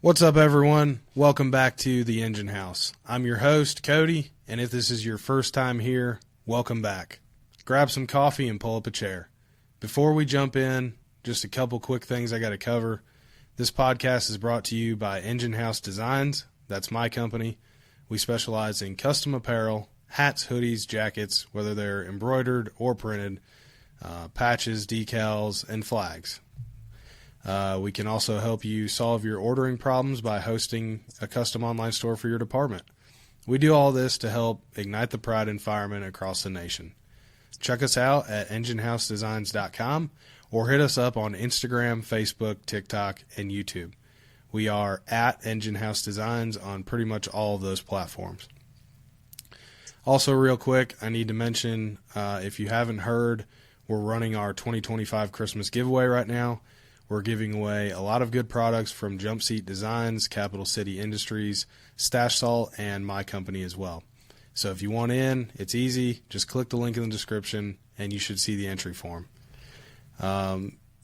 What's up, everyone? Welcome back to the Engine House. I'm your host, Cody, and if this is your first time here, welcome back. Grab some coffee and pull up a chair. Before we jump in, just a couple quick things I got to cover. This podcast is brought to you by Engine House Designs. That's my company. We specialize in custom apparel, hats, hoodies, jackets, whether they're embroidered or printed, patches, decals, and flags. We can also help you solve your ordering problems by hosting a custom online store for your department. We do all this to help ignite the pride in firemen across the nation. Check us out at enginehousedesigns.com or hit us up on Instagram, Facebook, TikTok, and YouTube. We are at Engine House Designs on pretty much all of those platforms. Also, real quick, I need to mention, if you haven't heard, we're running our 2025 Christmas giveaway right now. We're giving away a lot of good products from Jump Seat Designs, Capital City Industries, Stash Salt, and my company as well. So if you want in, it's easy. Just click the link in the description, and you should see the entry form.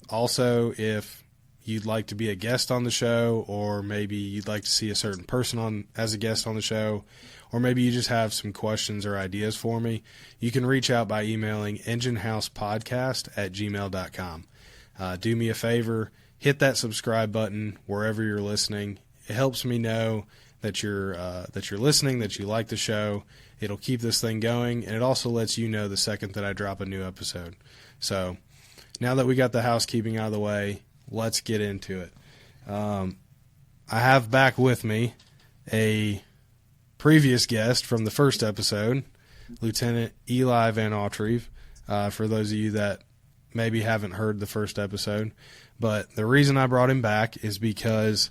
Also, if you'd like to be a guest on the show, or maybe you'd like to see a certain person on as a guest on the show, or maybe you just have some questions or ideas for me, you can reach out by emailing enginehousepodcast@gmail.com. Do me a favor, hit that subscribe button wherever you're listening. It helps me know that you're listening, that you like the show. It'll keep this thing going, and it also lets you know the second that I drop a new episode. So now that we got the housekeeping out of the way, let's get into it. I have back with me a previous guest from the first episode, Lieutenant Eli VanAutreve, for those of you that maybe haven't heard the first episode. But the reason I brought him back is because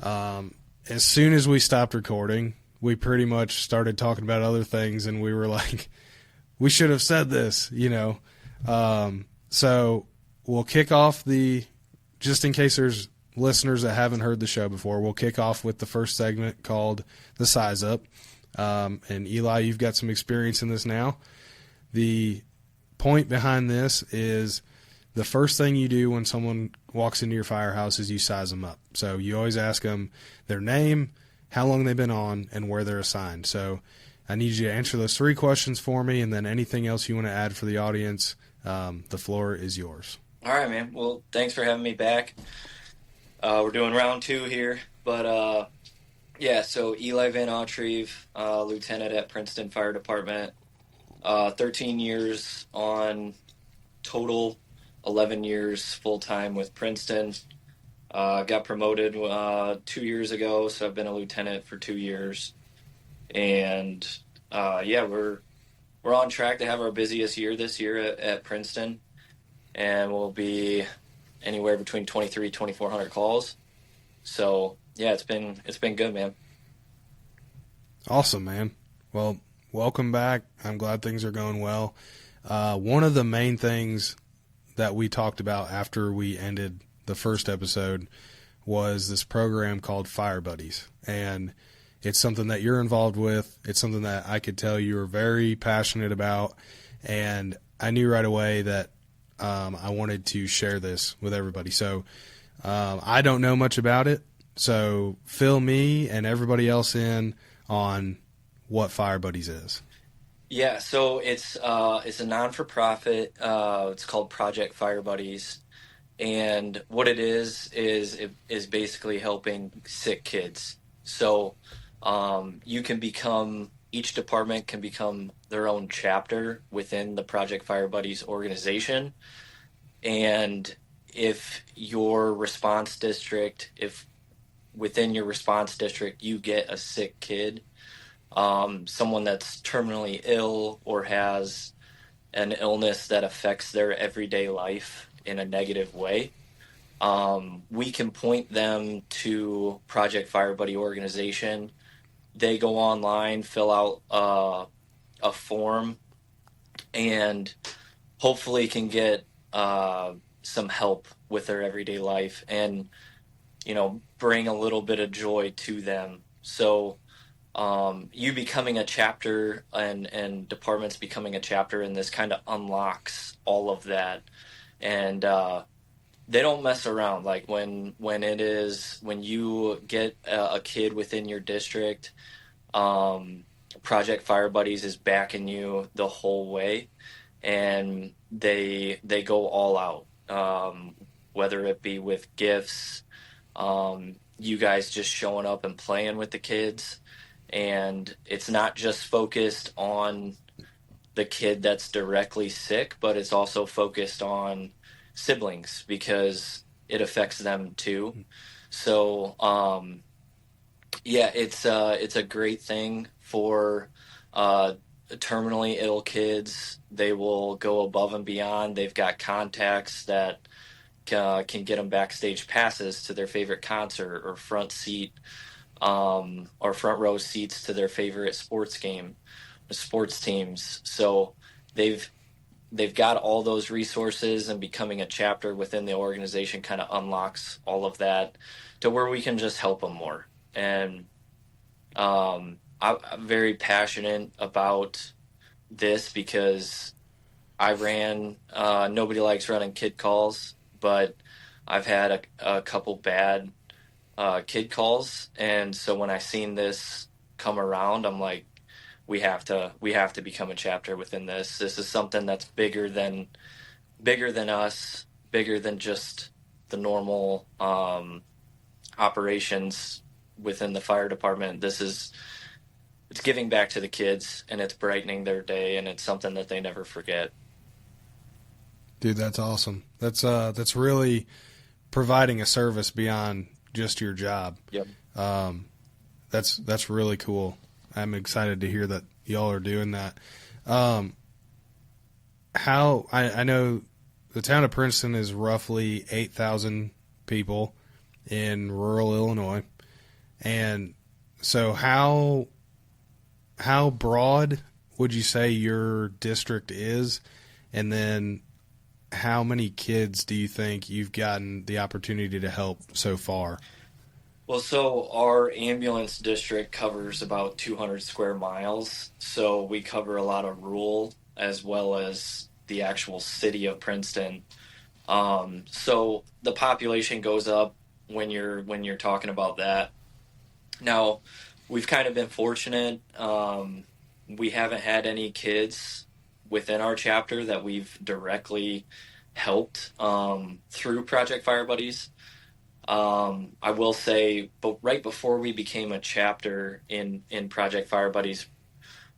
as soon as we stopped recording, we pretty much started talking about other things, and we were like, we should have said this, you know. So we'll kick off just in case there's listeners that haven't heard the show before, we'll kick off with the first segment called The Size Up. And Eli, you've got some experience in this now. The point behind this is the first thing you do when someone walks into your firehouse is you size them up. So you always ask them their name, how long they've been on, and where they're assigned. So I need you to answer those three questions for me, and then anything else you want to add for the audience, the floor is yours. All right, man. Well, thanks for having me back. We're doing round two here, but so Eli VanAutreve, lieutenant at Princeton Fire Department. 13 years on total, 11 years full-time with Princeton. Got promoted 2 years ago, so I've been a lieutenant for 2 years. And we're on track to have our busiest year this year at Princeton, and we'll be anywhere between 2,400 calls. So yeah, it's been good, man. Awesome, man. Well, welcome back. I'm glad things are going well. One of the main things that we talked about after we ended the first episode was this program called Fire Buddies. And it's something that you're involved with. It's something that I could tell you are very passionate about. And I knew right away that I wanted to share this with everybody. So I don't know much about it. So fill me and everybody else in on what Fire Buddies is. Yeah, so it's a non-for-profit. It's called Project Fire Buddies, and what it is basically helping sick kids. So each department can become their own chapter within the Project Fire Buddies organization, and if within your response district you get a sick kid, someone that's terminally ill or has an illness that affects their everyday life in a negative way, we can point them to Project Fire Buddy organization. They go online, fill out a form, and hopefully can get some help with their everyday life and, bring a little bit of joy to them. So you becoming a chapter and departments becoming a chapter in this kind of unlocks all of that. And they don't mess around. Like when you get a kid within your district, um, Project Fire Buddies is backing you the whole way, and they go all out. Whether it be with gifts, you guys just showing up and playing with the kids, and it's not just focused on the kid that's directly sick, but it's also focused on siblings because it affects them too. So, yeah, it's a great thing for uh, terminally ill kids. They will go above and beyond. They've got contacts that can get them backstage passes to their favorite concert or front seat or front row seats to their favorite sports game, sports teams. So they've they've got all those resources, and becoming a chapter within the organization kind of unlocks all of that to where we can just help them more. And I'm very passionate about this because I ran. Nobody likes running kid calls, but I've had a couple bad kid calls, and so when I seen this come around, I'm like, we have to become a chapter within this. This is something that's bigger than us, bigger than just the normal operations within the fire department. It's giving back to the kids, and it's brightening their day, and it's something that they never forget. Dude, that's awesome. That's really providing a service beyond just your job. Yep. That's really cool. I'm excited to hear that y'all are doing that. How I know the town of Princeton is roughly 8,000 people in rural Illinois, and so how broad would you say your district is, and then how many kids do you think you've gotten the opportunity to help so far? Well, so our ambulance district covers about 200 square miles. So we cover a lot of rural as well as the actual city of Princeton. So the population goes up when you're talking about that. Now, we've kind of been fortunate. We haven't had any kids within our chapter that we've directly helped through Project Fire Buddies. I will say, but right before we became a chapter in Project Fire Buddies,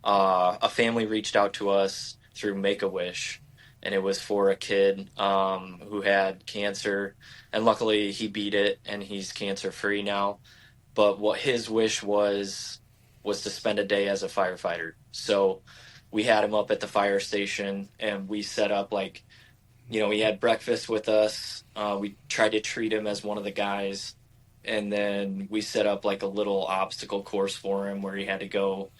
a family reached out to us through Make a Wish, and it was for a kid who had cancer, and luckily he beat it, and he's cancer free now. But what his wish was to spend a day as a firefighter. So we had him up at the fire station, and we set up like, he had breakfast with us. We tried to treat him as one of the guys, and then we set up like a little obstacle course for him where he had to go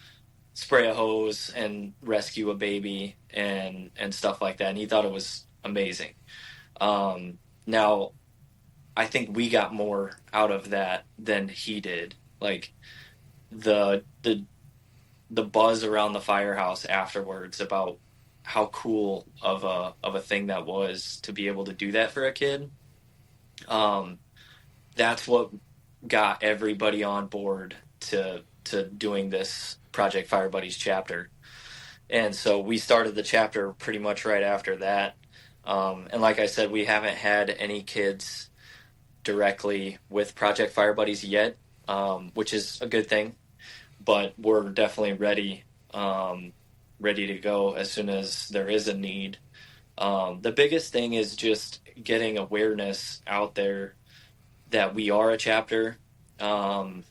spray a hose and rescue a baby and stuff like that. And he thought it was amazing. Now, I think we got more out of that than he did. Like the buzz around the firehouse afterwards about how cool of a thing that was to be able to do that for a kid. That's what got everybody on board to doing this Project Fire Buddies chapter. And so we started the chapter pretty much right after that. And like I said, we haven't had any kids directly with Project Fire Buddies yet, which is a good thing. But we're definitely ready to go as soon as there is a need. The biggest thing is just getting awareness out there that we are a chapter. And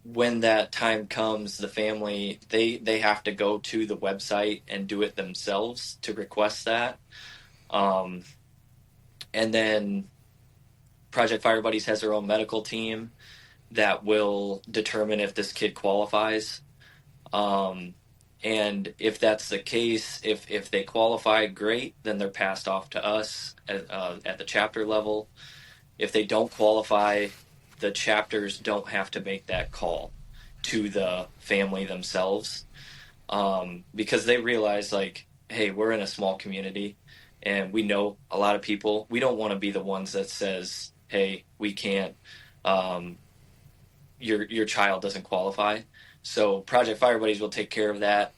when that time comes, the family, they have to go to the website and do it themselves to request that. And then Project Fire Buddies has their own medical team that will determine if this kid qualifies. And if that's the case, if they qualify, great, then they're passed off to us at the chapter level. If they don't qualify, the chapters don't have to make that call to the family themselves, because they realize, like, hey, we're in a small community, And we know a lot of people, we don't want to be the ones that says, hey, we can't, um, your child doesn't qualify. So Project Fire Buddies will take care of that.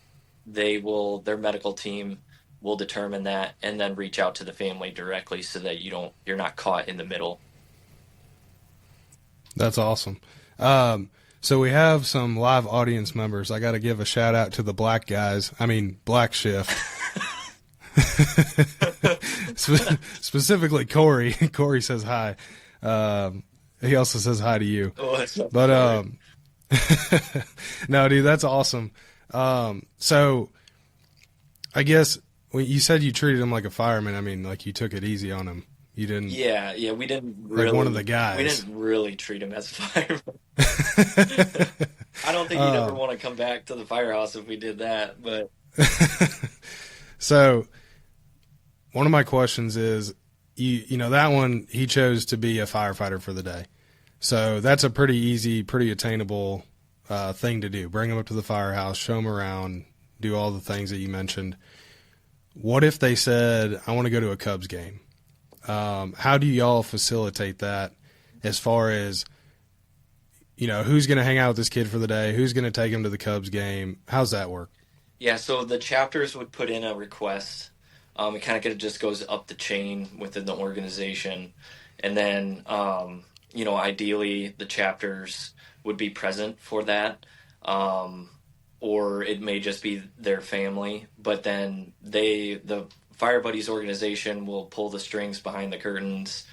Their medical team will determine that and then reach out to the family directly so that you're not caught in the middle. That's awesome. So we have some live audience members. I got to give a shout out to the black guys. I mean, Black Shift. Specifically Corey. Corey says hi. He also says hi to you. Oh, that's not But no, dude, that's awesome. So I guess when you said you treated him like a fireman, I mean, like you took it easy on him. You didn't. Yeah, we didn't like really. one of the guys. We didn't really treat him as a fireman. I don't think he'd ever want to come back to the firehouse if we did that. But so one of my questions is, you know, that one, he chose to be a firefighter for the day. So that's a pretty easy, pretty attainable thing to do. Bring him up to the firehouse, show him around, do all the things that you mentioned. What if they said, I want to go to a Cubs game? How do y'all facilitate that as far as, you know, who's going to hang out with this kid for the day? Who's going to take him to the Cubs game? How's that work? yeah, so the chapters would put in a request. It kind of just goes up the chain within the organization, and then ideally the chapters would be present for that, or it may just be their family. But then the Fire Buddies organization will pull the strings behind the curtains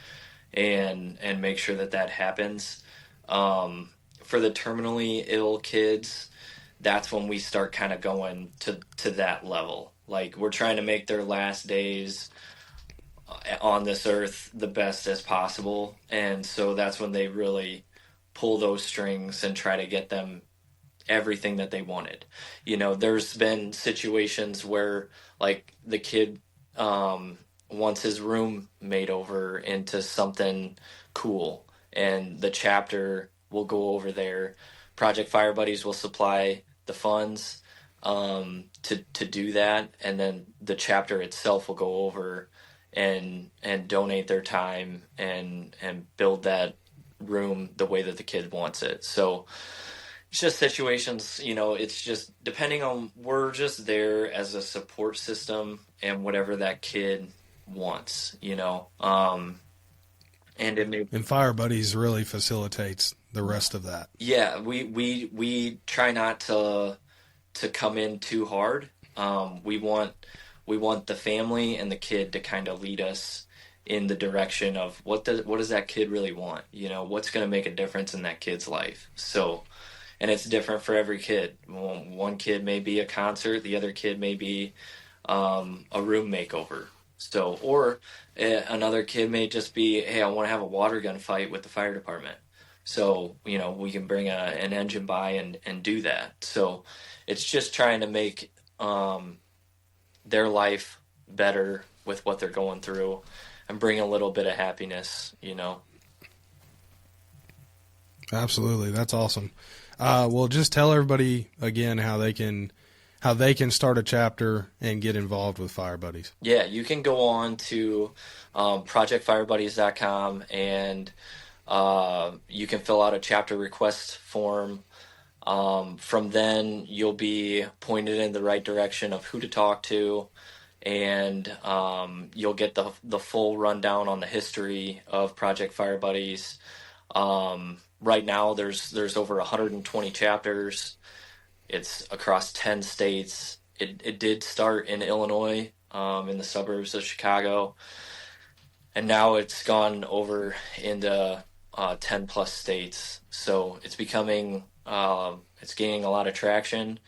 and make sure that happens. For the terminally ill kids, that's when we start kind of going to that level. Like, we're trying to make their last days on this earth the best as possible. And so that's when they really pull those strings and try to get them everything that they wanted. You know, there's been situations where, like, the kid wants his room made over into something cool, and the chapter will go over there. Project Fire Buddies will supply the funds to do that, and then the chapter itself will go over and donate their time and build that room the way that the kid wants it. So it's just situations, you know, it's just depending on, we're just there as a support system and whatever that kid wants, you know. And Fire Buddies really facilitates the rest of that. Yeah, we try not to come in too hard. We want the family and the kid to kind of lead us in the direction of what does that kid really want? You know, what's going to make a difference in that kid's life? So, and it's different for every kid. One kid may be a concert, the other kid may be a room makeover. So, or another kid may just be, hey, I want to have a water gun fight with the fire department. So, you know, we can bring an engine by and do that. So it's just trying to make their life better with what they're going through and bring a little bit of happiness, you know. Absolutely. That's awesome. Well, just tell everybody again how they can start a chapter and get involved with Fire Buddies. Yeah, you can go on to projectfirebuddies.com and you can fill out a chapter request form. From then, you'll be pointed in the right direction of who to talk to, and you'll get the full rundown on the history of Project Fire Buddies. Right now, there's over 120 chapters. It's across 10 states. It did start in Illinois, in the suburbs of Chicago, and now it's gone over into 10 plus states. So it's becoming, it's gaining a lot of traction,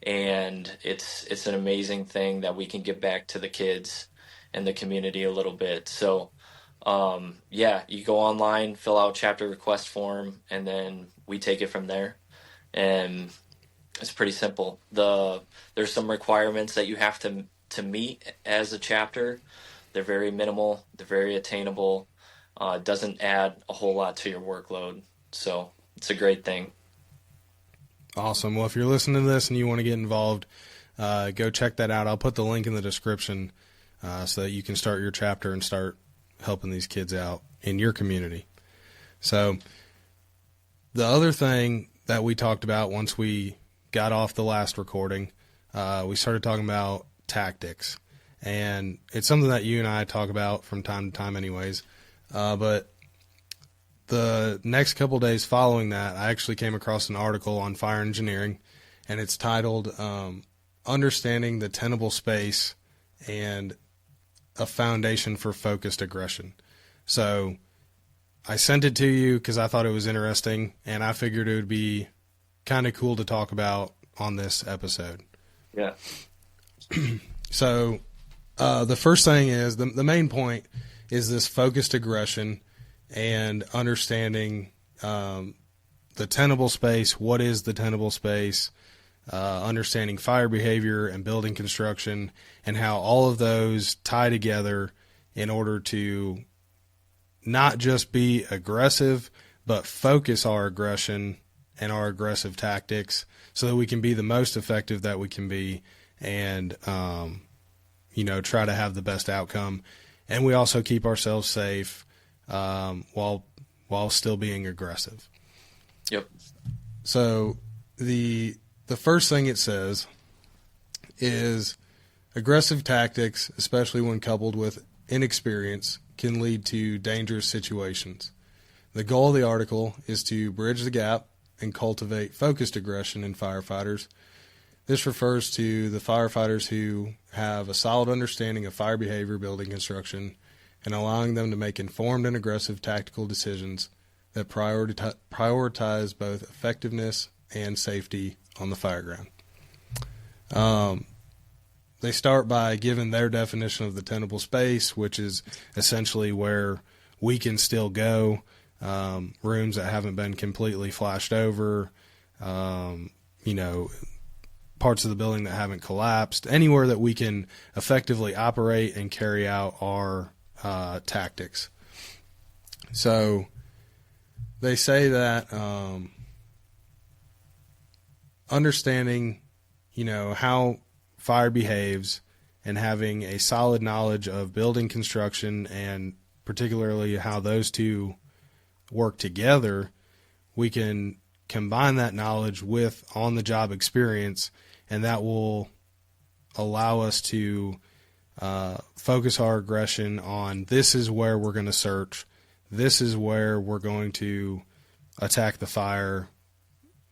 and it's an amazing thing that we can give back to the kids and the community a little bit. So yeah, you go online, fill out chapter request form, and then we take it from there. And it's pretty simple. There's some requirements that you have to meet as a chapter. They're very minimal. They're very attainable. It doesn't add a whole lot to your workload. So it's a great thing. Awesome. Well, if you're listening to this and you want to get involved, go check that out. I'll put the link in the description so that you can start your chapter and start helping these kids out in your community. So the other thing that we talked about once we got off the last recording, we started talking about tactics. And it's something that you and I talk about from time to time anyways. But the next couple of days following that, I actually came across an article on fire engineering, and it's titled Understanding the Tenable Space and a Foundation for Focused Aggression. So I sent it to you because I thought it was interesting, and I figured it would be kind of cool to talk about on this episode. Yeah. So the first thing is, the main point is this focused aggression and understanding the tenable space. What is the tenable space? Understanding fire behavior and building construction, and how all of those tie together in order to not just be aggressive, but focus our aggression and our aggressive tactics so that we can be the most effective that we can be, and try to have the best outcome. And we also keep ourselves safe while still being aggressive. Yep. So the first thing it says is aggressive tactics, especially when coupled with inexperience, can lead to dangerous situations. The goal of the article is to bridge the gap and cultivate focused aggression in firefighters. This refers to the firefighters who have a solid understanding of fire behavior, building construction, and allowing them to make informed and aggressive tactical decisions that prioritize both effectiveness and safety on the fireground. They start by giving their definition of the tenable space, which is essentially where we can still go, rooms that haven't been completely flashed over, parts of the building that haven't collapsed, anywhere that we can effectively operate and carry out our tactics. So they say that understanding, how fire behaves and having a solid knowledge of building construction, and particularly how those two work together, we can combine that knowledge with on-the-job experience, and that will allow us to focus our aggression on, this is where we're going to search, this is where we're going to attack the fire,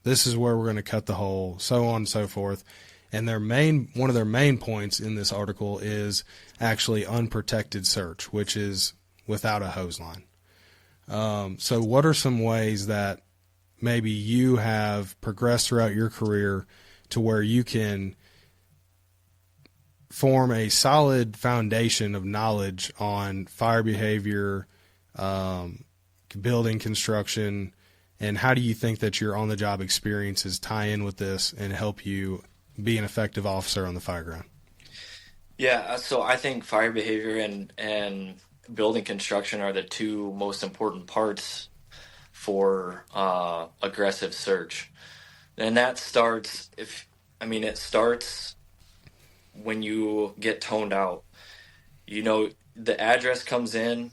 this is where we're going to cut the hole, so on and so forth. And one of their main points in this article is actually unprotected search, which is without a hose line. So what are some ways that maybe you have progressed throughout your career to where you can form a solid foundation of knowledge on fire behavior, building construction, and how do you think that your on-the-job experiences tie in with this and help you be an effective officer on the fireground? Yeah, so I think fire behavior and building construction are the two most important parts for aggressive search. And that starts it starts when you get toned out. The address comes in,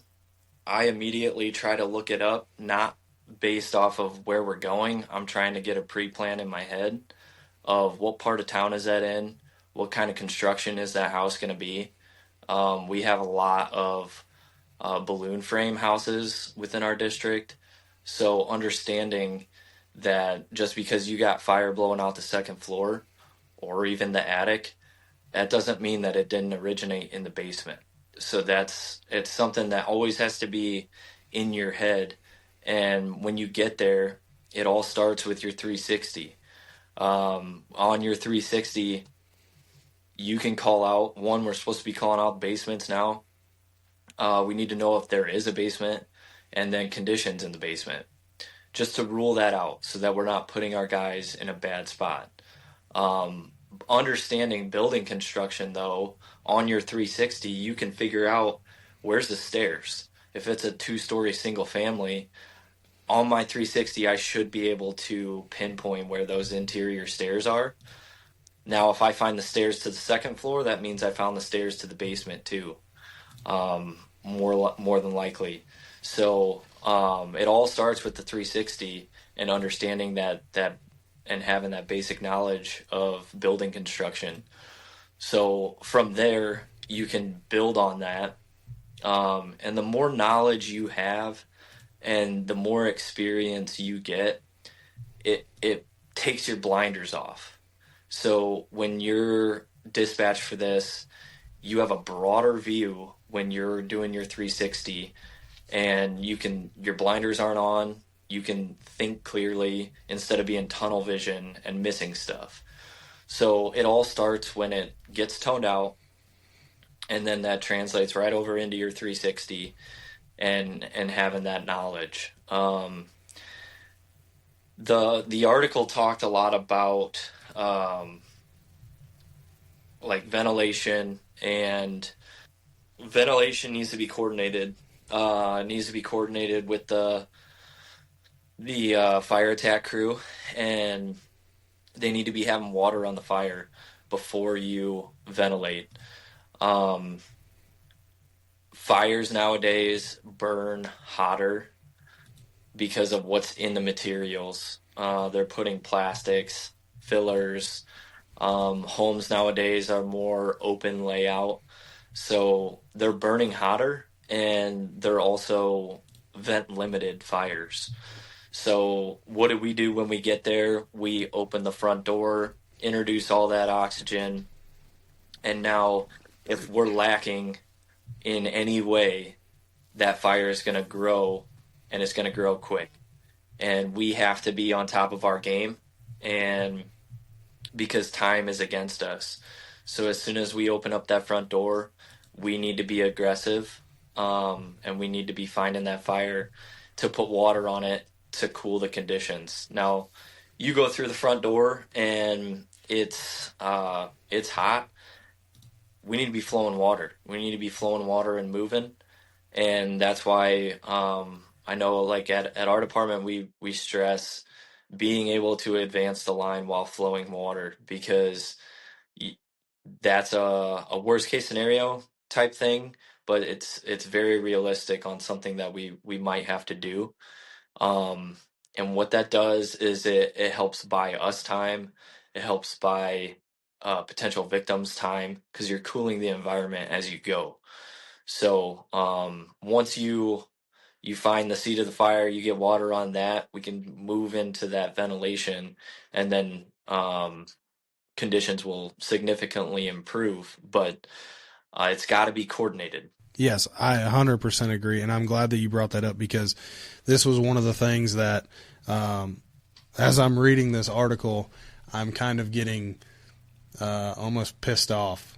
I immediately try to look it up, not based off of where we're going. I'm trying to get a pre-plan in my head of what part of town is that in, what kind of construction is that house going to be. We have a lot of balloon frame houses within our district, so understanding that just because you got fire blowing out the second floor or even the attic, that doesn't mean that it didn't originate in the basement. So it's something that always has to be in your head. And when you get there, it all starts with your 360. On your 360, you can call out, one, we're supposed to be calling out basements now. We need to know if there is a basement, and then conditions in the basement, just to rule that out so that we're not putting our guys in a bad spot. Understanding building construction, though, on your 360, you can figure out where's the stairs. If it's a 2-story single family, on my 360, I should be able to pinpoint where those interior stairs are. Now, if I find the stairs to the second floor, that means I found the stairs to the basement too. More than likely. So it all starts with the 360 and understanding that and having that basic knowledge of building construction. So from there, you can build on that. And the more knowledge you have and the more experience you get, it takes your blinders off. So when you're dispatched for this, you have a broader view when you're doing your 360, and your blinders aren't on. You can think clearly instead of being tunnel vision and missing stuff. So it all starts when it gets toned out, and then that translates right over into your 360 and having that knowledge. The article talked a lot about like ventilation, and ventilation needs to be coordinated. Needs to be coordinated with the fire attack crew, and they need to be having water on the fire before you ventilate. Fires nowadays burn hotter because of what's in the materials. They're putting plastics, fillers. Homes nowadays are more open layout, so they're burning hotter, and they're also vent limited fires. So what do we do when we get there? We open the front door, introduce all that oxygen, and now if we're lacking in any way, that fire is going to grow, and it's going to grow quick. And we have to be on top of our game, and because time is against us. So as soon as we open up that front door, we need to be aggressive, and we need to be finding that fire to put water on it to cool the conditions. Now, you go through the front door and it's hot. We need to be flowing water. We need to be flowing water and moving, and that's why I know, like at our department, we stress being able to advance the line while flowing water, because that's a worst case scenario type thing, but it's very realistic on something that we might have to do. And what that does is it helps buy us time. It helps buy potential victims time, because you're cooling the environment as you go. So once you find the seat of the fire, you get water on that, we can move into that ventilation, and then conditions will significantly improve. But it's got to be coordinated. Yes, I 100% agree, and I'm glad that you brought that up, because this was one of the things that, as I'm reading this article, I'm kind of getting almost pissed off,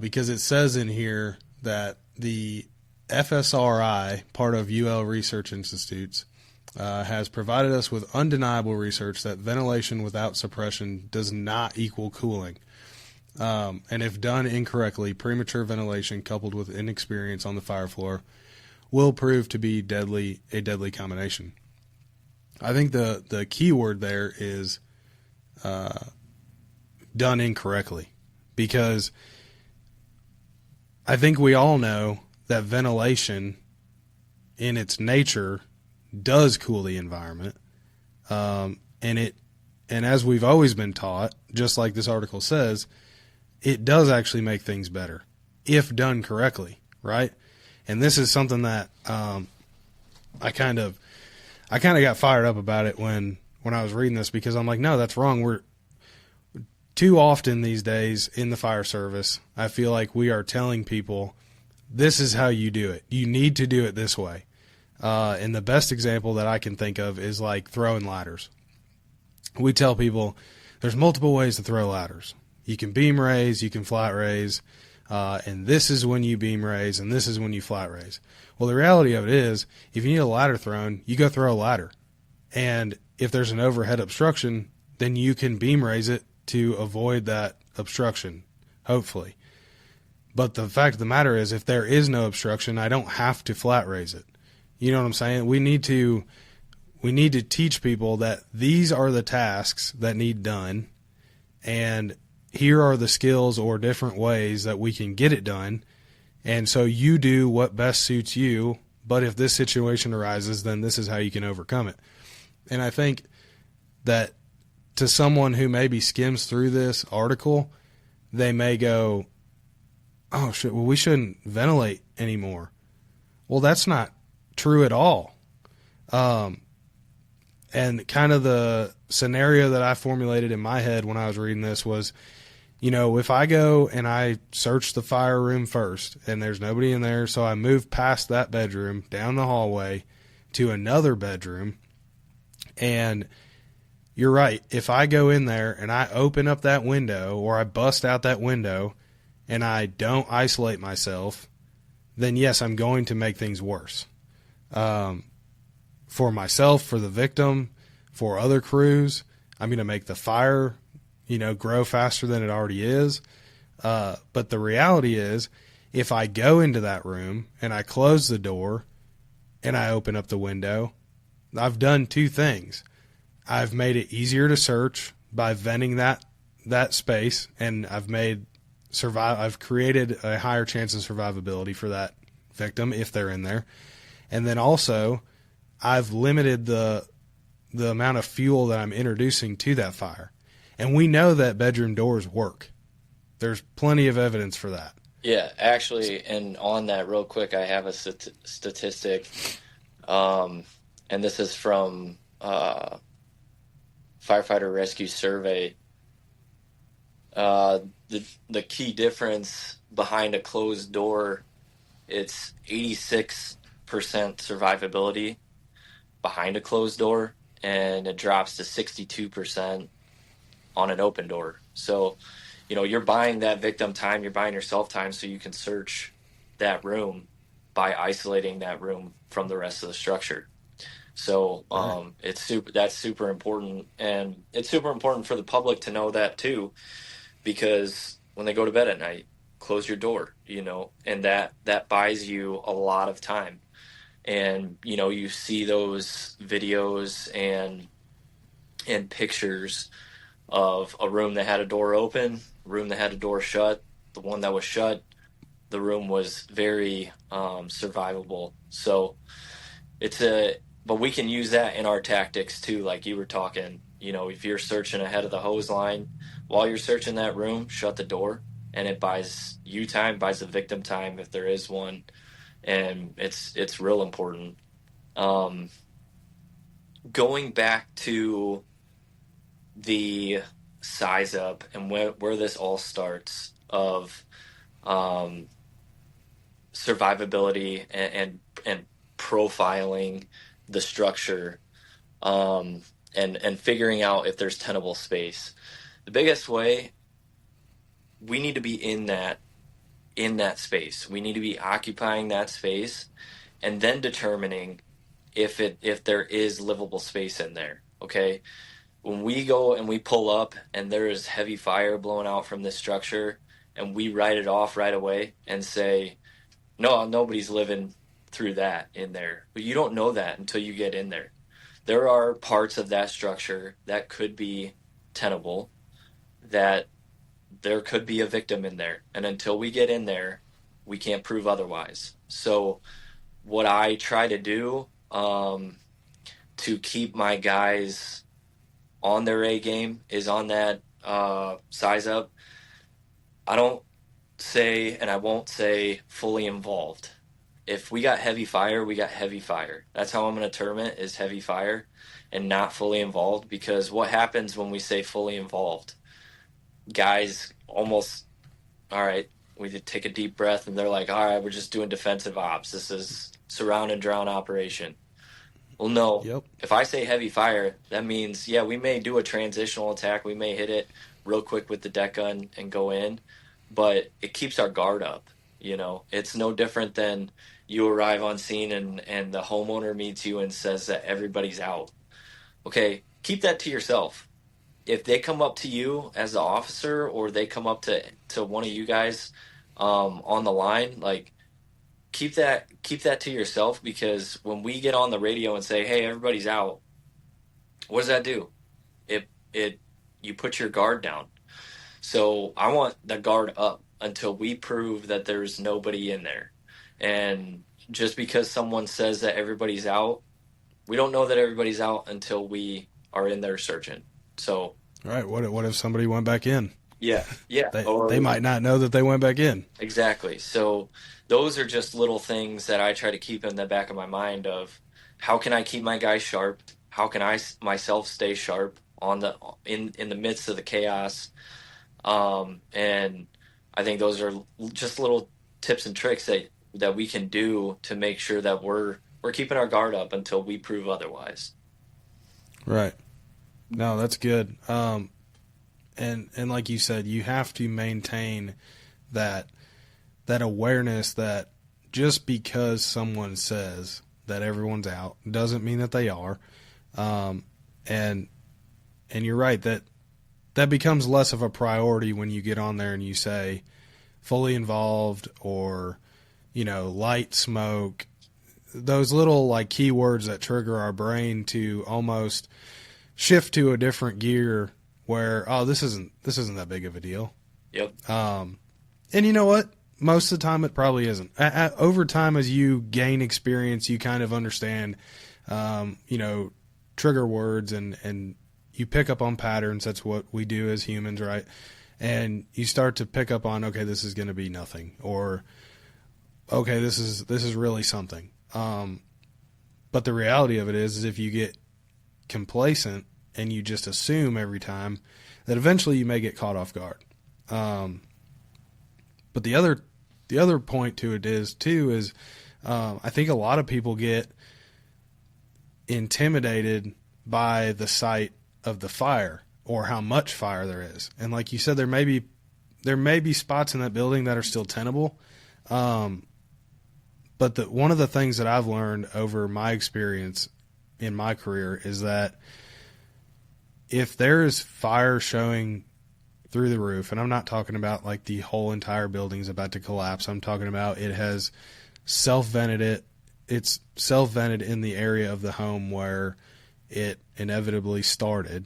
because it says in here that the FSRI, part of UL Research Institutes, has provided us with undeniable research that ventilation without suppression does not equal cooling. And if done incorrectly, premature ventilation coupled with inexperience on the fire floor will prove to be a deadly combination. I think the key word there is done incorrectly, because I think we all know that ventilation in its nature does cool the environment. And as we've always been taught, just like this article says, it does actually make things better if done correctly, right? And this is something that I kind of got fired up about it when I was reading this, because I'm like, no, that's wrong. We're too often these days in the fire service, I feel like we are telling people, this is how you do it. You need to do it this way. And the best example that I can think of is like throwing ladders. We tell people there's multiple ways to throw ladders. You can beam raise, you can flat raise, and this is when you beam raise, and this is when you flat raise. Well, the reality of it is, if you need a ladder thrown, you go throw a ladder. And if there's an overhead obstruction, then you can beam raise it to avoid that obstruction, hopefully. But the fact of the matter is, if there is no obstruction, I don't have to flat raise it. You know what I'm saying? We need to teach people that these are the tasks that need done, and here are the skills or different ways that we can get it done. And so you do what best suits you. But if this situation arises, then this is how you can overcome it. And I think that to someone who maybe skims through this article, they may go, oh, shit, well, we shouldn't ventilate anymore. Well, that's not true at all. And kind of the scenario that I formulated in my head when I was reading this was, you know, if I go and I search the fire room first and there's nobody in there, so I move past that bedroom, down the hallway to another bedroom, and you're right, if I go in there and I open up that window or I bust out that window and I don't isolate myself, then yes, I'm going to make things worse. For myself, for the victim, for other crews, I'm going to make the fire, you know, grow faster than it already is. But the reality is, if I go into that room and I close the door and I open up the window, I've done two things. I've made it easier to search by venting that space, and I've created a higher chance of survivability for that victim if they're in there. And then also, I've limited the amount of fuel that I'm introducing to that fire. And we know that bedroom doors work. There's plenty of evidence for that. Yeah, actually, and on that real quick, I have a statistic, and this is from Firefighter Rescue Survey. The key difference behind a closed door, it's 86% survivability behind a closed door, and it drops to 62% on an open door. So, you know, you're buying that victim time, you're buying yourself time so you can search that room by isolating that room from the rest of the structure. So that's super important, and it's super important for the public to know that too, because when they go to bed at night, close your door, you know, and that buys you a lot of time. And, you know, you see those videos and pictures of a room that had a door open, a room that had a door shut. The one that was shut, the room was very survivable. So but we can use that in our tactics too, like you were talking. You know, if you're searching ahead of the hose line, while you're searching that room, shut the door, and it buys you time, buys the victim time if there is one, and it's real important. Going back to the size up and where this all starts of survivability and profiling the structure, and figuring out if there's tenable space. The biggest way, we need to be in that space. We need to be occupying that space, and then determining if there is livable space in there. Okay, when we go and we pull up and there is heavy fire blowing out from this structure, and we write it off right away and say, no, nobody's living through that in there. But you don't know that until you get in there. There are parts of that structure that could be tenable, that there could be a victim in there. And until we get in there, we can't prove otherwise. So what I try to do to keep my guys on their A game is on that size up. I don't say, and I won't say, fully involved. If we got heavy fire, we got heavy fire. That's how I'm going to term it, is heavy fire and not fully involved. Because what happens when we say fully involved? Guys almost, all right, we take a deep breath and they're like, all right, we're just doing defensive ops. This is surround and drown operation. Well, no. Yep. If I say heavy fire, that means, yeah, we may do a transitional attack. We may hit it real quick with the deck gun and go in, but it keeps our guard up. You know, it's no different than you arrive on scene and the homeowner meets you and says that everybody's out. Okay, keep that to yourself. If they come up to you as the officer, or they come up to one of you guys on the line, like, keep that to yourself, because when we get on the radio and say, hey, everybody's out, what does that do? You put your guard down. So I want the guard up until we prove that there's nobody in there. And just because someone says that everybody's out, we don't know that everybody's out until we are in there searching. So, Right. What if somebody went back in? yeah, yeah. They might not know that they went back in. Exactly. So those are just little things that I try to keep in the back of my mind of how can I keep my guys sharp? How can myself stay sharp on the in the midst of the chaos? And I think those are just little tips and tricks that we can do to make sure that we're keeping our guard up until we prove otherwise. Right. No, that's good. And like you said, you have to maintain that awareness that just because someone says that everyone's out doesn't mean that they are. And you're right that becomes less of a priority when you get on there and you say fully involved or, light smoke, those little like keywords that trigger our brain to almost shift to a different gear where, oh, this isn't that big of a deal. Yep. And you know what? Most of the time it probably isn't. Over time, as you gain experience, you kind of understand, trigger words and you pick up on patterns. That's what we do as humans, right? And you start to pick up on, okay, this is going to be nothing, or okay, this is really something. But the reality of it is if you get complacent and you just assume every time, that eventually you may get caught off guard. But the other point to it is I think a lot of people get intimidated by the sight of the fire or how much fire there is. And like you said, there may be spots in that building that are still tenable. But one of the things that I've learned over my experience in my career is that if there is fire showing through the roof, and I'm not talking about like the whole entire building is about to collapse. I'm talking about it has self-vented it. It's self-vented in the area of the home where it inevitably started.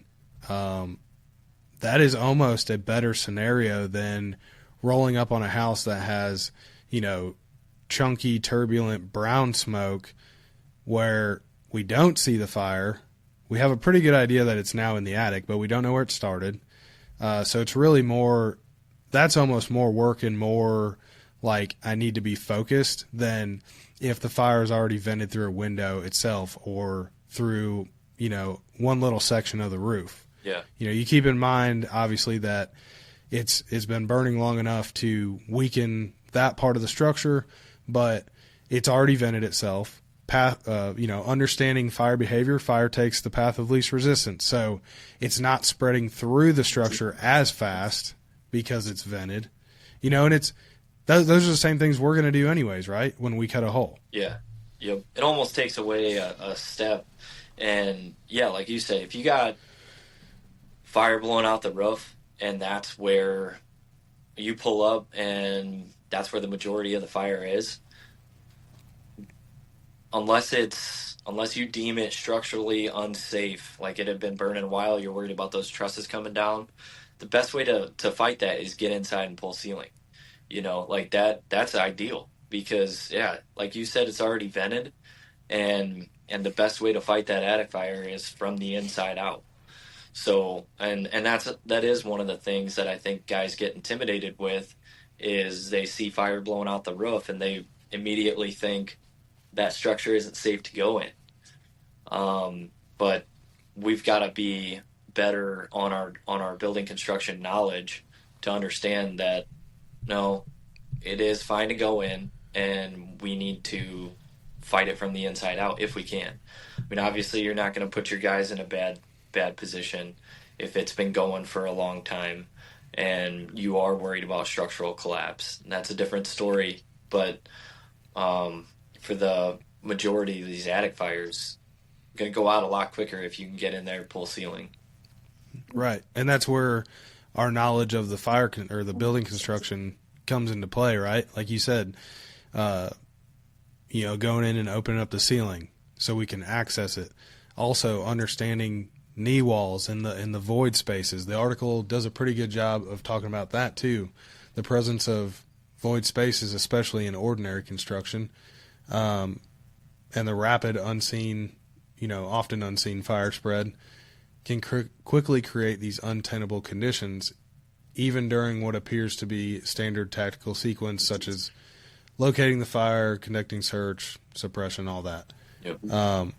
That is almost a better scenario than rolling up on a house that has, chunky, turbulent brown smoke where we don't see the fire. We have a pretty good idea that it's now in the attic, but we don't know where it started. So it's really that's almost more work and more like I need to be focused than if the fire is already vented through a window itself or through, one little section of the roof. Yeah. You keep in mind, obviously, that it's been burning long enough to weaken that part of the structure, but it's already vented itself. Understanding fire behavior, fire takes the path of least resistance. So it's not spreading through the structure as fast because it's vented. And those are the same things we're going to do anyways, right? When we cut a hole. Yeah. Yep. It almost takes away a step. And yeah, like you say, if you got fire blowing out the roof and that's where you pull up and that's where the majority of the fire is, unless you deem it structurally unsafe, like it had been burning a while, you're worried about those trusses coming down, the best way to fight that is get inside and pull ceiling. Like that's ideal because, yeah, like you said, it's already vented, and the best way to fight that attic fire is from the inside out. So, and that is one of the things that I think guys get intimidated with is they see fire blowing out the roof and they immediately think that structure isn't safe to go in. But we've got to be better on our building construction knowledge to understand that no, it is fine to go in and we need to fight it from the inside out if we can. I mean, obviously you're not going to put your guys in a bad position if it's been going for a long time and you are worried about structural collapse. And that's a different story, but for the majority of these attic fires, going to go out a lot quicker if you can get in there and pull ceiling. Right. And that's where our knowledge of the fire or the building construction comes into play, right? Like you said, going in and opening up the ceiling so we can access it. Also understanding knee walls and the void spaces. The article does a pretty good job of talking about that too. The presence of void spaces, especially in ordinary construction, and the rapid unseen, often unseen fire spread can quickly create these untenable conditions, even during what appears to be standard tactical sequence, such as locating the fire, conducting search, suppression, all that. Yep.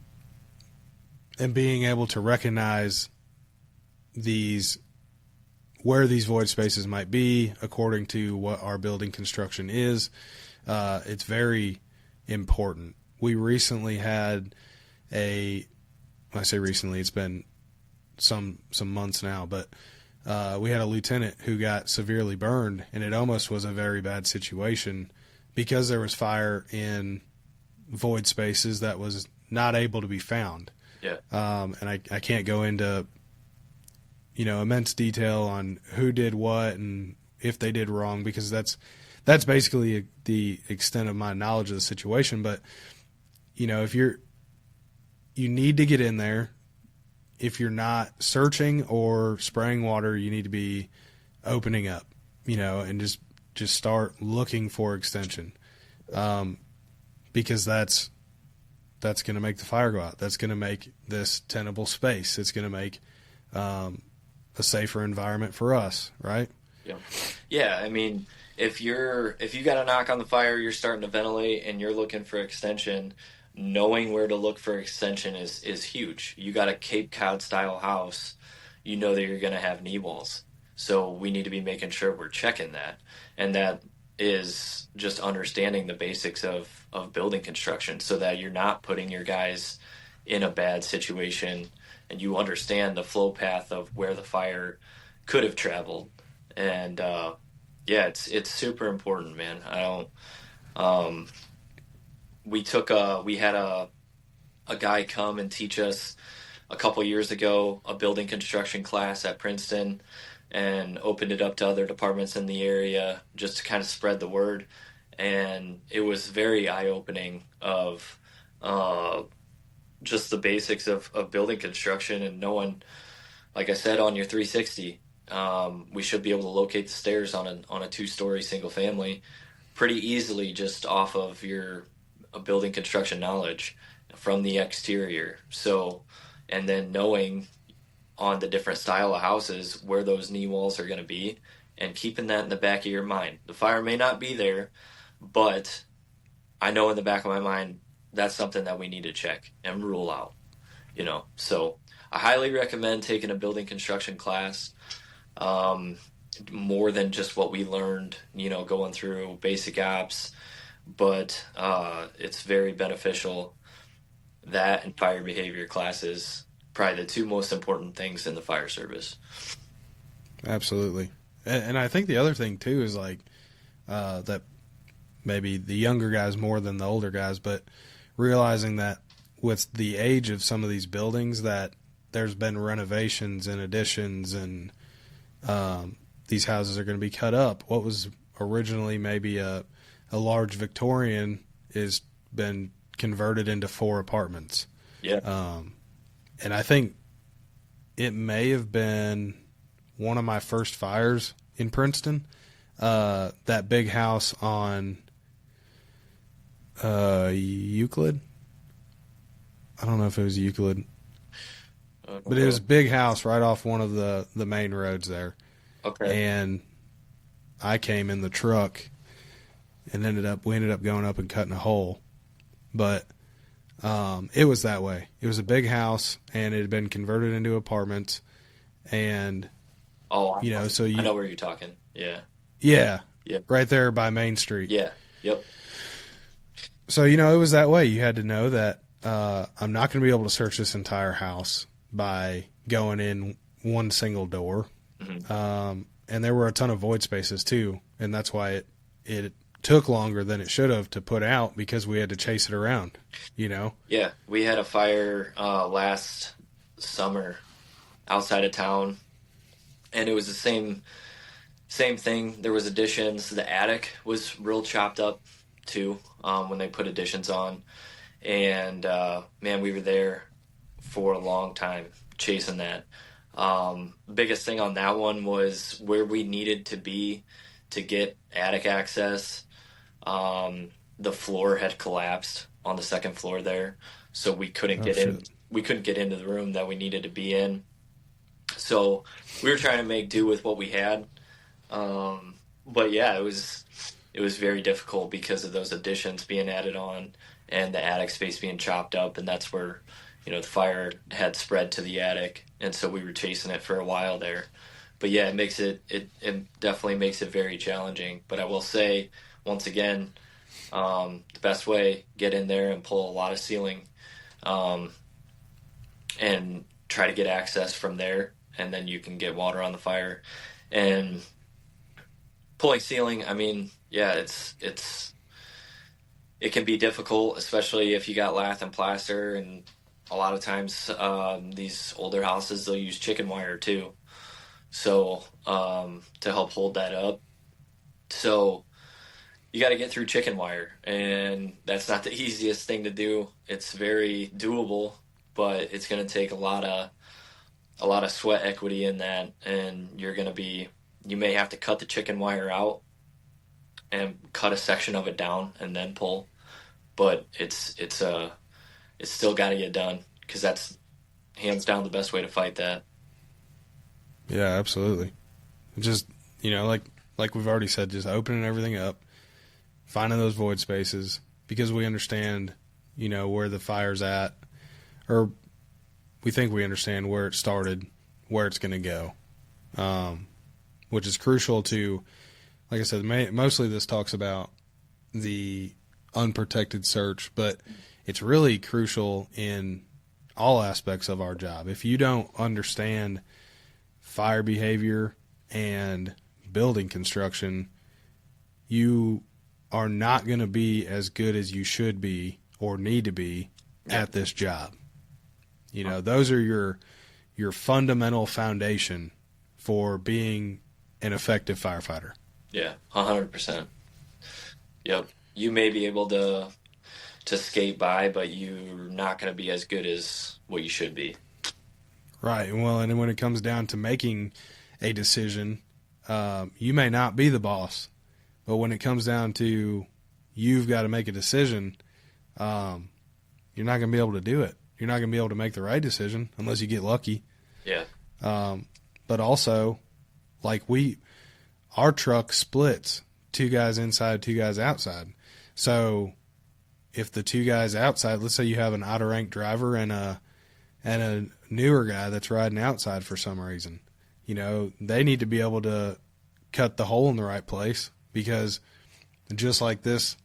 And being able to recognize where these void spaces might be according to what our building construction is, it's very important. We recently had when I say recently, it's been some months now, but we had a lieutenant who got severely burned, and it almost was a very bad situation because there was fire in void spaces that was not able to be found. Yeah. And I can't go into, immense detail on who did what and if they did wrong, because that's basically the extent of my knowledge of the situation. But, if you need to get in there. If you're not searching or spraying water, you need to be opening up, and just start looking for extension, because that's going to make the fire go out. That's going to make this tenable space. It's going to make a safer environment for us, right? Yeah. Yeah. I mean, if you got a knock on the fire, you're starting to ventilate, and you're looking for extension, knowing where to look for extension is huge. You got a Cape Cod style house, you know that you're going to have knee walls. So we need to be making sure we're checking that. And that is just understanding the basics of building construction, so that you're not putting your guys in a bad situation, and you understand the flow path of where the fire could have traveled. And it's super important, man. We had a guy come and teach us a couple years ago a building construction class at Princeton, and opened it up to other departments in the area just to kind of spread the word. And it was very eye-opening of just the basics of building construction, and knowing, like I said, on your 360, we should be able to locate the stairs on a 2-story single family pretty easily just off of your building construction knowledge from the exterior. So, and then knowing on the different style of houses where those knee walls are going to be, and keeping that in the back of your mind. The fire may not be there, but I know in the back of my mind that's something that we need to check and rule out, So I highly recommend taking a building construction class, more than just what we learned, going through basic ops, but it's very beneficial. That and fire behavior classes, probably the two most important things in the fire service. Absolutely. And I think the other thing too is that maybe the younger guys more than the older guys, but realizing that with the age of some of these buildings, that there's been renovations and additions, and these houses are going to be cut up. What was originally maybe a large Victorian is been converted into 4 apartments. Yeah. And I think it may have been one of my first fires in Princeton, that big house on Euclid. I don't know if it was Euclid, but it was a big house right off one of the main roads there. Okay. And I came in the truck and we ended up going up and cutting a hole. But it was that way. It was a big house, and it had been converted into apartments. And I know where you're talking. Yeah. Yeah. Yep. Right there by Main Street. Yeah. Yep. So, it was that way. You had to know that I'm not going to be able to search this entire house by going in one single door. Mm-hmm. And there were a ton of void spaces too, and that's why it took longer than it should have to put out, because we had to chase it around, Yeah, we had a fire last summer outside of town, and it was the same thing. There was additions. The attic was real chopped up too when they put additions on, and man, we were there. for a long time chasing that. Biggest thing on that one was where we needed to be to get attic access. The floor had collapsed on the second floor there, so we couldn't Oh get in. shit. We couldn't get into the room that we needed to be in. So we were trying to make do with what we had. But yeah, it was very difficult because of those additions being added on and the attic space being chopped up, and that's where the fire had spread to the attic, and so we were chasing it for a while there. But yeah, it definitely makes it very challenging. But I will say once again, the best way, get in there and pull a lot of ceiling, um, and try to get access from there, and then you can get water on the fire. And pulling ceiling, I mean, yeah, it can be difficult, especially if you got lath and plaster, and a lot of times these older houses they'll use chicken wire too, so to help hold that up. So you got to get through chicken wire, and that's not the easiest thing to do. It's very doable, but it's going to take a lot of sweat equity in that, and you may have to cut the chicken wire out and cut a section of it down and then pull. But it's still got to get done because that's hands down the best way to fight that. Yeah, absolutely. Just like we've already said, just opening everything up, finding those void spaces, because we understand, where the fire's at, or we think we understand where it started, where it's going to go, which is crucial to, like I said, mostly this talks about the unprotected search, but it's really crucial in all aspects of our job. If you don't understand fire behavior and building construction, you are not going to be as good as you should be or need to be at this job. Those are your fundamental foundation for being an effective firefighter. Yeah, 100%. Yep. You may be able to skate by, but you're not going to be as good as what you should be. Right. Well, and when it comes down to making a decision, you may not be the boss, but when it comes down to you've got to make a decision, you're not going to be able to do it. You're not going to be able to make the right decision unless you get lucky. Yeah. But also, like our truck splits, 2 guys inside, 2 guys outside. So if the 2 guys outside, let's say you have an out of rank driver and a newer guy that's riding outside for some reason, they need to be able to cut the hole in the right place, because just like this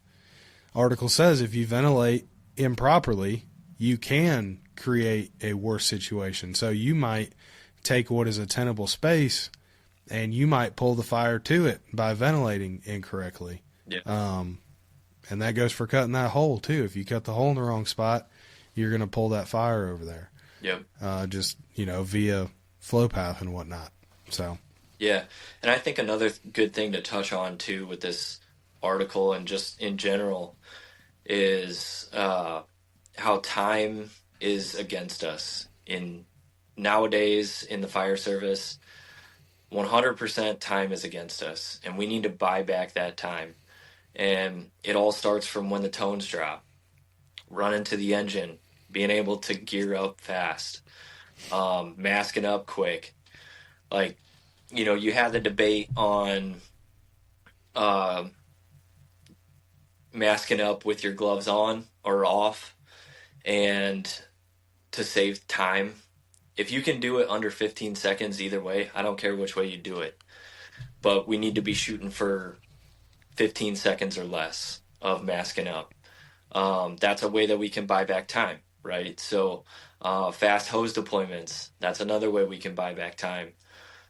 article says, if you ventilate improperly, you can create a worse situation. So you might take what is a tenable space and you might pull the fire to it by ventilating incorrectly. Yeah. And that goes for cutting that hole too. If you cut the hole in the wrong spot, you're going to pull that fire over there. Yep. Just, via flow path and whatnot. So. Yeah. And I think another good thing to touch on too with this article and just in general is how time is against us nowadays in the fire service. 100% time is against us, and we need to buy back that time. And it all starts from when the tones drop, running to the engine, being able to gear up fast, masking up quick. Like, you have the debate on masking up with your gloves on or off, and to save time. If you can do it under 15 seconds either way, I don't care which way you do it. But we need to be shooting for 15 seconds or less of masking up. That's a way that we can buy back time, right? So fast hose deployments, that's another way we can buy back time.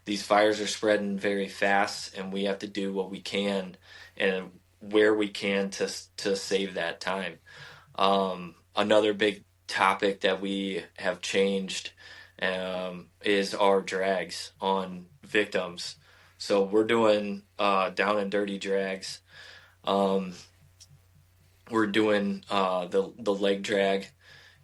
These fires are spreading very fast, and we have to do what we can and where we can to save that time. Another big topic that we have changed is our drags on victims. So we're doing down and dirty drags. We're doing the leg drag,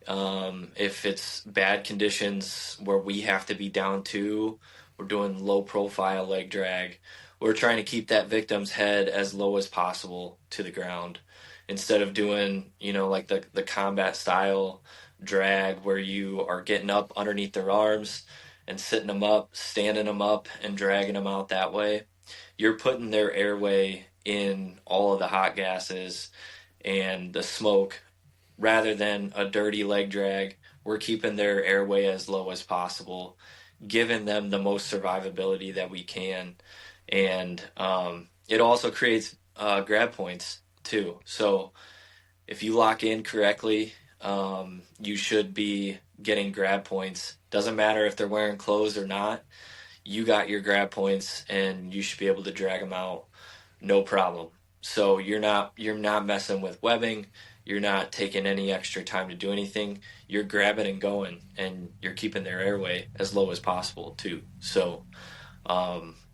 If it's bad conditions where we have to be down too, we're doing low profile leg drag. We're trying to keep that victim's head as low as possible to the ground instead of doing, like the combat style drag where you are getting up underneath their arms and sitting them up, standing them up, and dragging them out that way. You're putting their airway in all of the hot gases and the smoke rather than a dirty leg drag. We're keeping their airway as low as possible, giving them the most survivability that we can. And it also creates grab points too. So if you lock in correctly, you should be getting grab points. Doesn't matter if they're wearing clothes or not. You got your grab points, and you should be able to drag them out, no problem. So you're not messing with webbing. You're not taking any extra time to do anything. You're grabbing and going, and you're keeping their airway as low as possible too. So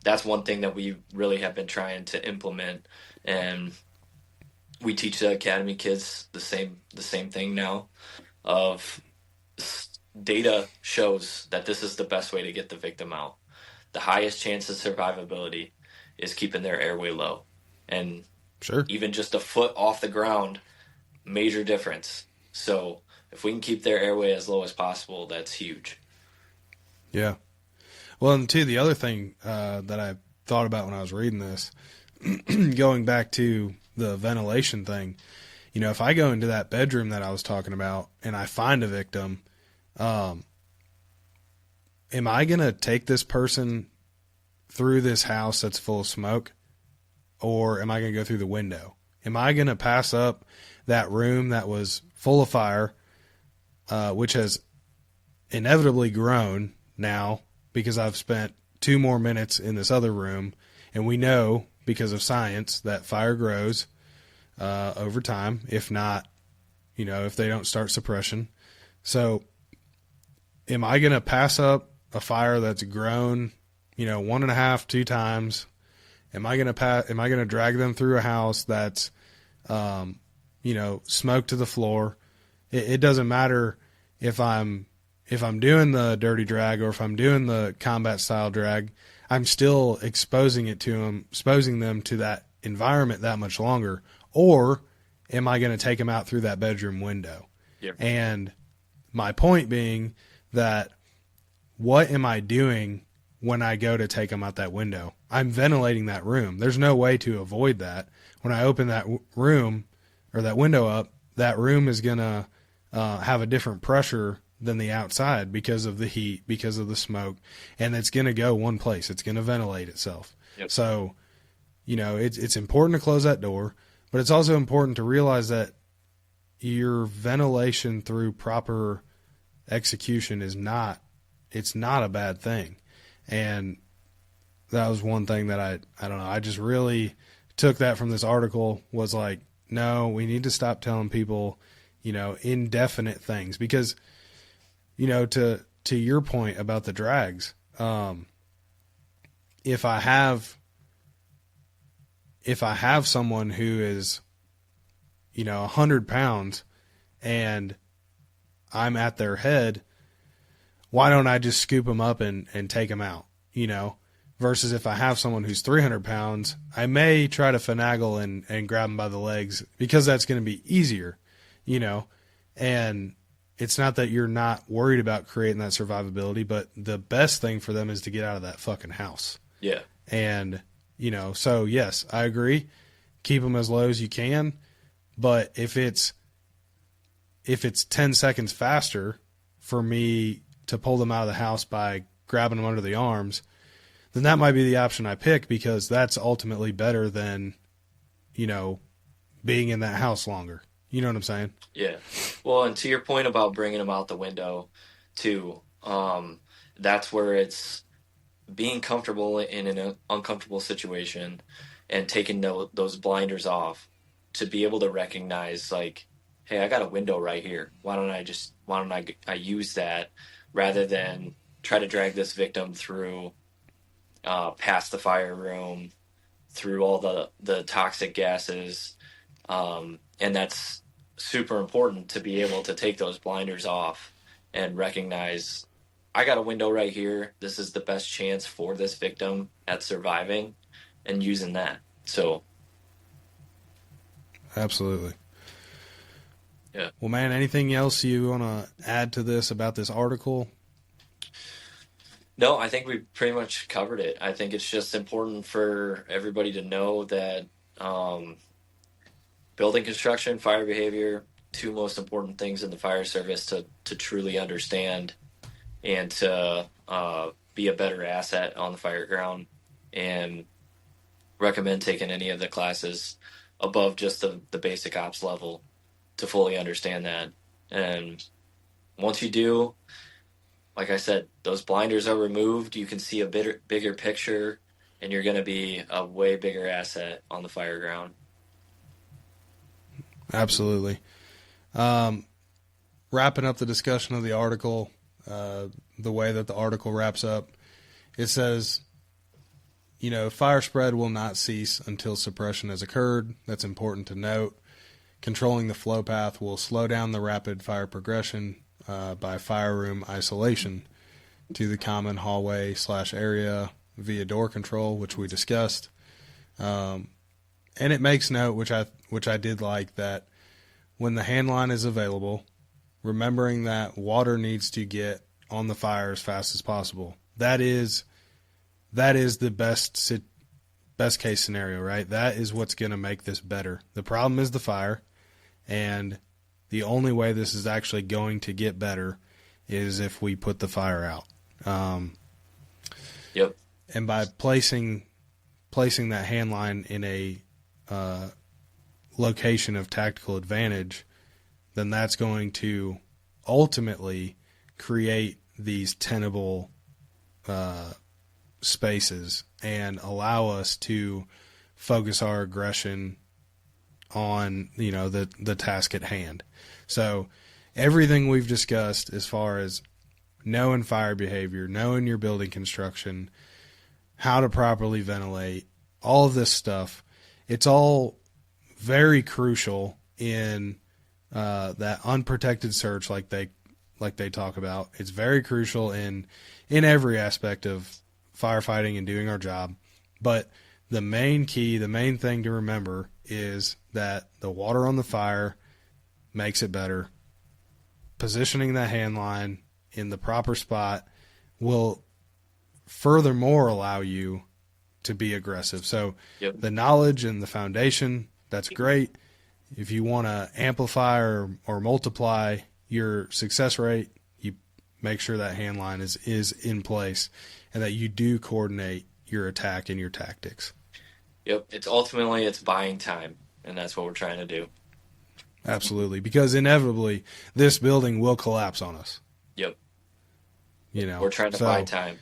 that's one thing that we really have been trying to implement, and we teach the academy kids the same thing now. Of data shows that this is the best way to get the victim out. The highest chance of survivability is keeping their airway low, and Sure. even just a foot off the ground, major difference. So if we can keep their airway as low as possible, that's huge. Yeah. Well, and too, the other thing that I thought about when I was reading this, going back to the ventilation thing, if I go into that bedroom that I was talking about and I find a victim, am I going to take this person through this house that's full of smoke, or am I going to go through the window? Am I going to pass up that room that was full of fire, which has inevitably grown now because I've spent 2 more minutes in this other room, and we know because of science that fire grows over time, if not, if they don't start suppression. So am I going to pass up a fire that's grown, 1.5, 2 times? Am I going to drag them through a house that's, smoke to the floor? It doesn't matter if I'm doing the dirty drag or if I'm doing the combat style drag. I'm still exposing them to that environment that much longer. Or am I going to take them out through that bedroom window? Yep. And my point being that what am I doing when I go to take them out that window? I'm ventilating that room. There's no way to avoid that. When I open that room or that window up, that room is going to have a different pressure than the outside because of the heat, because of the smoke, and it's going to go one place. It's going to ventilate itself. Yep. So, it's important to close that door, but it's also important to realize that your ventilation through proper execution it's not a bad thing. And that was one thing that I don't know, I just really took that from this article, was like, no, we need to stop telling people, indefinite things, because, to your point about the drags, if I have someone who is, 100 pounds and I'm at their head, why don't I just scoop them up and take them out, versus if I have someone who's 300 pounds, I may try to finagle and grab them by the legs because that's going to be easier, and it's not that you're not worried about creating that survivability, but the best thing for them is to get out of that fucking house. Yeah. And, so yes, I agree. Keep them as low as you can. But if it's 10 seconds faster for me to pull them out of the house by grabbing them under the arms, then that might be the option I pick, because that's ultimately better than, being in that house longer. You know what I'm saying? Yeah. Well, and to your point about bringing them out the window too, that's where it's being comfortable in an uncomfortable situation and taking those blinders off to be able to recognize, like, hey, I got a window right here. Why don't I use that rather than try to drag this victim through past the fire room, through all the toxic gases. And that's super important to be able to take those blinders off and recognize, I got a window right here. This is the best chance for this victim at surviving, and using that. So, Absolutely. yeah. Well, man, anything else you want to add to this about this article? No, I think we pretty much covered it. I think it's just important for everybody to know that um, building construction, fire behavior, two most important things in the fire service to truly understand and to be a better asset on the fire ground. And recommend taking any of the classes above just the basic ops level to fully understand that. And once you do, like I said, those blinders are removed. You can see a bigger picture, and you're going to be a way bigger asset on the fire ground. Absolutely. Wrapping up the discussion of the article, the way that the article wraps up, it says, fire spread will not cease until suppression has occurred. That's important to note. Controlling the flow path will slow down the rapid fire progression by fire room isolation to the common hallway/area via door control, which we discussed. And it makes note, which I did like, that when the hand line is available, remembering that water needs to get on the fire as fast as possible. That is the best case scenario, right? That is what's going to make this better. The problem is the fire, and the only way this is actually going to get better is if we put the fire out. Yep. And by placing that hand line in a location of tactical advantage, then that's going to ultimately create these tenable spaces and allow us to focus our aggression on the task at hand. So everything we've discussed as far as knowing fire behavior, knowing your building construction, how to properly ventilate, all of this stuff, it's all very crucial in that unprotected search like they talk about. It's very crucial in every aspect of firefighting and doing our job. But the main thing to remember is that the water on the fire makes it better. Positioning that hand line in the proper spot will furthermore allow you to be aggressive. So Yep. The knowledge and the foundation, that's great. If you want to amplify or multiply your success rate, you make sure that hand line is in place and that you do coordinate your attack and your tactics. Yep. It's buying time, and that's what we're trying to do. Absolutely, because inevitably this building will collapse on us. Yep. We're trying to buy time.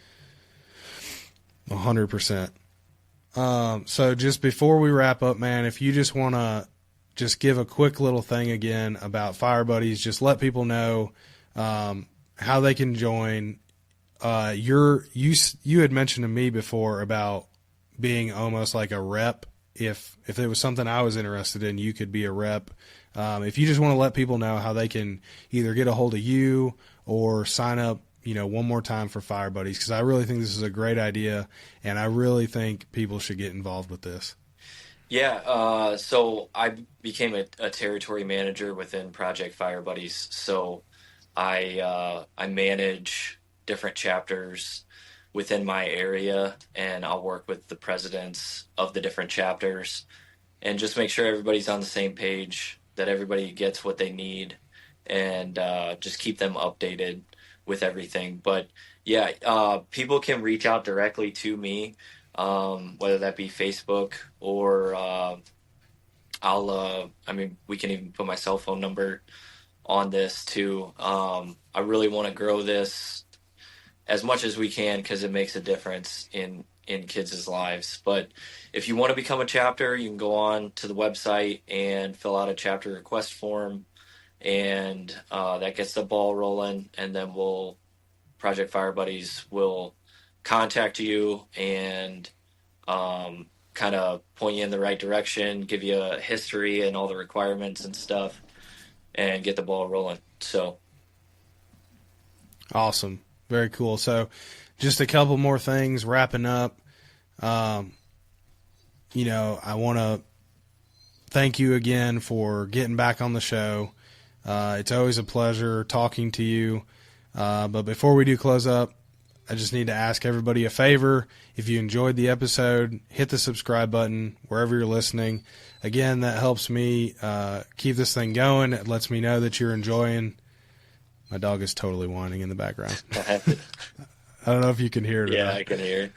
100%. So just before we wrap up, man, if you just want to just give a quick little thing again about Fire Buddies, just let people know how they can join. You had mentioned to me before about being almost like a rep. If it was something I was interested in, you could be a rep. If you just want to let people know how they can either get a hold of you or sign up, one more time for Fire Buddies, because I really think this is a great idea, and I really think people should get involved with this. Yeah, so I became a territory manager within Project Fire Buddies. So I manage different chapters within my area, and I'll work with the presidents of the different chapters and just make sure everybody's on the same page, that everybody gets what they need, and just keep them updated with everything. But yeah, people can reach out directly to me, whether that be Facebook or we can even put my cell phone number on this too. I really want to grow this as much as we can because it makes a difference in kids' lives. But if you want to become a chapter, you can go on to the website and fill out a chapter request form, and that gets the ball rolling, and then Project Fire Buddies will contact you and kind of point you in the right direction, give you a history and all the requirements and stuff. and get the ball rolling. So awesome. Very cool. So just a couple more things wrapping up. I want to thank you again for getting back on the show. It's always a pleasure talking to you. But before we do close up, I just need to ask everybody a favor. If you enjoyed the episode, hit the subscribe button wherever you're listening. Again, that helps me keep this thing going. It lets me know that you're enjoying. My dog is totally whining in the background. I don't know if you can hear it. Yeah, I can hear it.